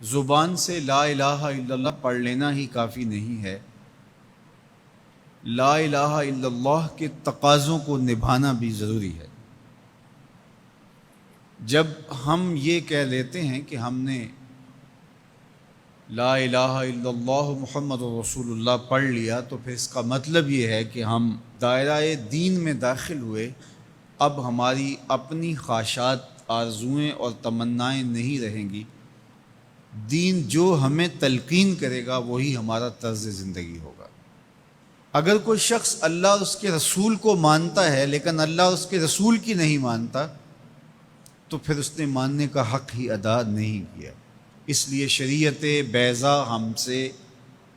زبان سے لا الہ الا اللہ پڑھ لینا ہی کافی نہیں ہے، لا الہ الا اللہ کے تقاضوں کو نبھانا بھی ضروری ہے۔ جب ہم یہ کہہ لیتے ہیں کہ ہم نے لا الہ الا اللہ محمد رسول اللہ پڑھ لیا، تو پھر اس کا مطلب یہ ہے کہ ہم دائرہ دین میں داخل ہوئے، اب ہماری اپنی خواہشات، آرزوئیں اور تمنائیں نہیں رہیں گی، دین جو ہمیں تلقین کرے گا وہی ہمارا طرز زندگی ہوگا۔ اگر کوئی شخص اللہ اور اس کے رسول کو مانتا ہے لیکن اللہ اور اس کے رسول کی نہیں مانتا، تو پھر اس نے ماننے کا حق ہی ادا نہیں کیا۔ اس لیے شریعت بیضا ہم سے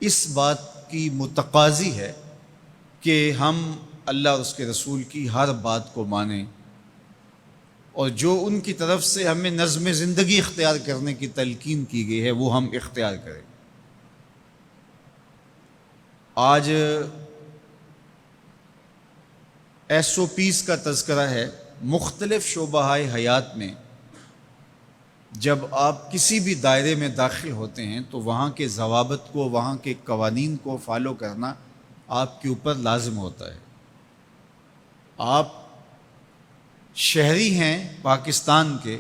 اس بات کی متقاضی ہے کہ ہم اللہ اور اس کے رسول کی ہر بات کو مانیں، اور جو ان کی طرف سے ہمیں نظم زندگی اختیار کرنے کی تلقین کی گئی ہے وہ ہم اختیار کریں۔ آج SOPs کا تذکرہ ہے۔ مختلف شعبہ حیات میں جب آپ کسی بھی دائرے میں داخل ہوتے ہیں تو وہاں کے ضوابط کو، وہاں کے قوانین کو فالو کرنا آپ کے اوپر لازم ہوتا ہے۔ آپ شہری ہیں پاکستان کے،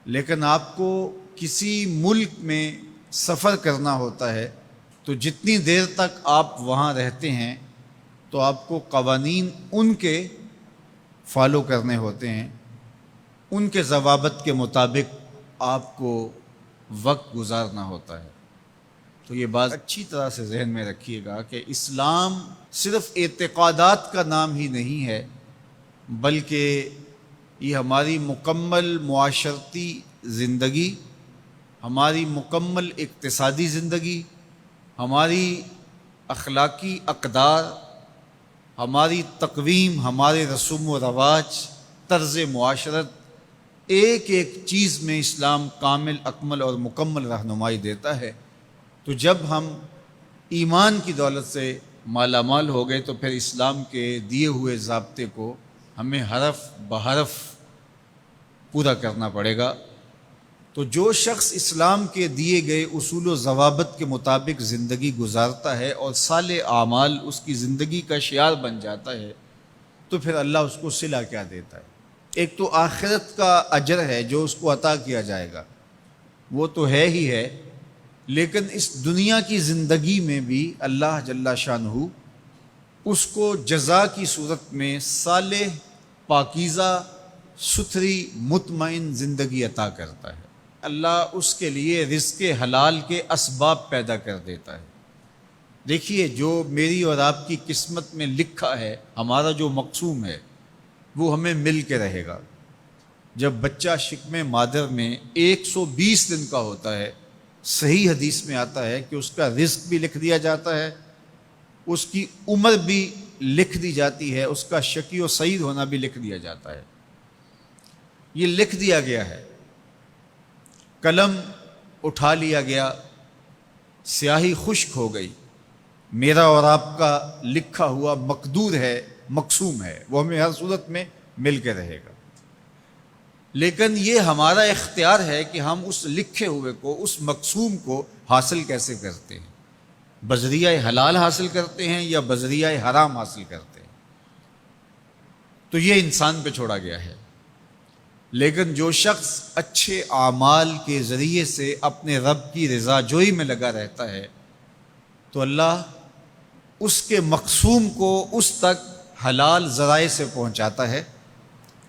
لیکن آپ کو کسی ملک میں سفر کرنا ہوتا ہے، تو جتنی دیر تک آپ وہاں رہتے ہیں تو آپ کو قوانین ان کے فالو کرنے ہوتے ہیں، ان کے ضوابط کے مطابق آپ کو وقت گزارنا ہوتا ہے۔ تو یہ بات اچھی طرح سے ذہن میں رکھیے گا کہ اسلام صرف اعتقادات کا نام ہی نہیں ہے، بلکہ یہ ہماری مکمل معاشرتی زندگی، ہماری مکمل اقتصادی زندگی، ہماری اخلاقی اقدار، ہماری تقویم، ہمارے رسوم و رواج، طرز معاشرت، ایک ایک چیز میں اسلام کامل، اکمل اور مکمل رہنمائی دیتا ہے۔ تو جب ہم ایمان کی دولت سے مالا مال ہو گئے تو پھر اسلام کے دیے ہوئے ضابطے کو ہمیں حرف بحرف پورا کرنا پڑے گا۔ تو جو شخص اسلام کے دیے گئے اصول و ضوابط کے مطابق زندگی گزارتا ہے اور صالح اعمال اس کی زندگی کا شعار بن جاتا ہے، تو پھر اللہ اس کو صلہ کیا دیتا ہے؟ ایک تو آخرت کا اجر ہے جو اس کو عطا کیا جائے گا، وہ تو ہے ہی ہے، لیکن اس دنیا کی زندگی میں بھی اللہ جل شانہ اس کو جزا کی صورت میں صالح، پاکیزہ، ستھری، مطمئن زندگی عطا کرتا ہے۔ اللہ اس کے لیے رزق حلال کے اسباب پیدا کر دیتا ہے۔ دیکھیے، جو میری اور آپ کی قسمت میں لکھا ہے، ہمارا جو مقسوم ہے، وہ ہمیں مل کے رہے گا۔ جب بچہ شکم مادر میں 120 دن کا ہوتا ہے، صحیح حدیث میں آتا ہے کہ اس کا رزق بھی لکھ دیا جاتا ہے، اس کی عمر بھی لکھ دی جاتی ہے، اس کا شقی و سعید ہونا بھی لکھ دیا جاتا ہے۔ یہ لکھ دیا گیا ہے، قلم اٹھا لیا گیا، سیاہی خشک ہو گئی، میرا اور آپ کا لکھا ہوا مقدور ہے، مقسوم ہے، وہ ہمیں ہر صورت میں مل کے رہے گا۔ لیکن یہ ہمارا اختیار ہے کہ ہم اس لکھے ہوئے کو، اس مقسوم کو حاصل کیسے کرتے ہیں، بذریعہ حلال حاصل کرتے ہیں یا بذریعہ حرام حاصل کرتے ہیں، تو یہ انسان پہ چھوڑا گیا ہے۔ لیکن جو شخص اچھے اعمال کے ذریعے سے اپنے رب کی رضا جوئی میں لگا رہتا ہے، تو اللہ اس کے مقسوم کو اس تک حلال ذرائع سے پہنچاتا ہے،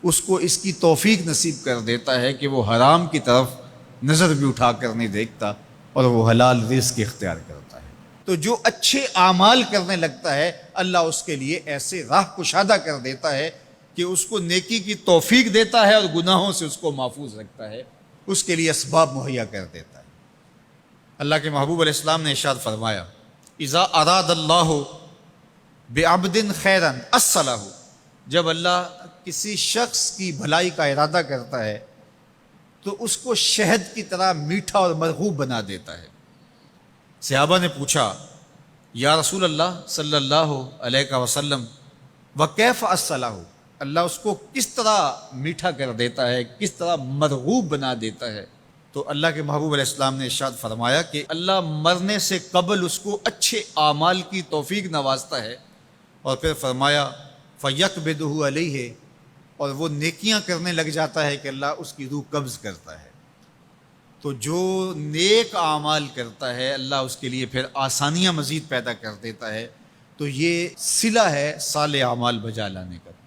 اس کو اس کی توفیق نصیب کر دیتا ہے کہ وہ حرام کی طرف نظر بھی اٹھا کر نہیں دیکھتا اور وہ حلال رزق اختیار کرتا ہے۔ تو جو اچھے اعمال کرنے لگتا ہے، اللہ اس کے لیے ایسے راہ کشادہ کر دیتا ہے کہ اس کو نیکی کی توفیق دیتا ہے اور گناہوں سے اس کو محفوظ رکھتا ہے، اس کے لیے اسباب مہیا کر دیتا ہے۔ اللہ کے محبوب علیہ السلام نے ارشاد فرمایا، اذا اراد اللہ بعبد خیرا اصلہ، جب اللہ کسی شخص کی بھلائی کا ارادہ کرتا ہے تو اس کو شہد کی طرح میٹھا اور مرغوب بنا دیتا ہے۔ صحابہ نے پوچھا، یا رسول اللہ صلی اللہ علیہ وسلم، وکیف اصلہ، اللہ اس کو کس طرح میٹھا کر دیتا ہے، کس طرح مرغوب بنا دیتا ہے؟ تو اللہ کے محبوب علیہ السلام نے ارشاد فرمایا کہ اللہ مرنے سے قبل اس کو اچھے اعمال کی توفیق نوازتا ہے، اور پھر فرمایا فَيَقْبِضُهُ عَلَيْهِ، اور وہ نیکیاں کرنے لگ جاتا ہے کہ اللہ اس کی روح قبض کرتا ہے۔ تو جو نیک اعمال کرتا ہے اللہ اس کے لیے پھر آسانیاں مزید پیدا کر دیتا ہے۔ تو یہ صلہ ہے صالح اعمال بجا لانے کا۔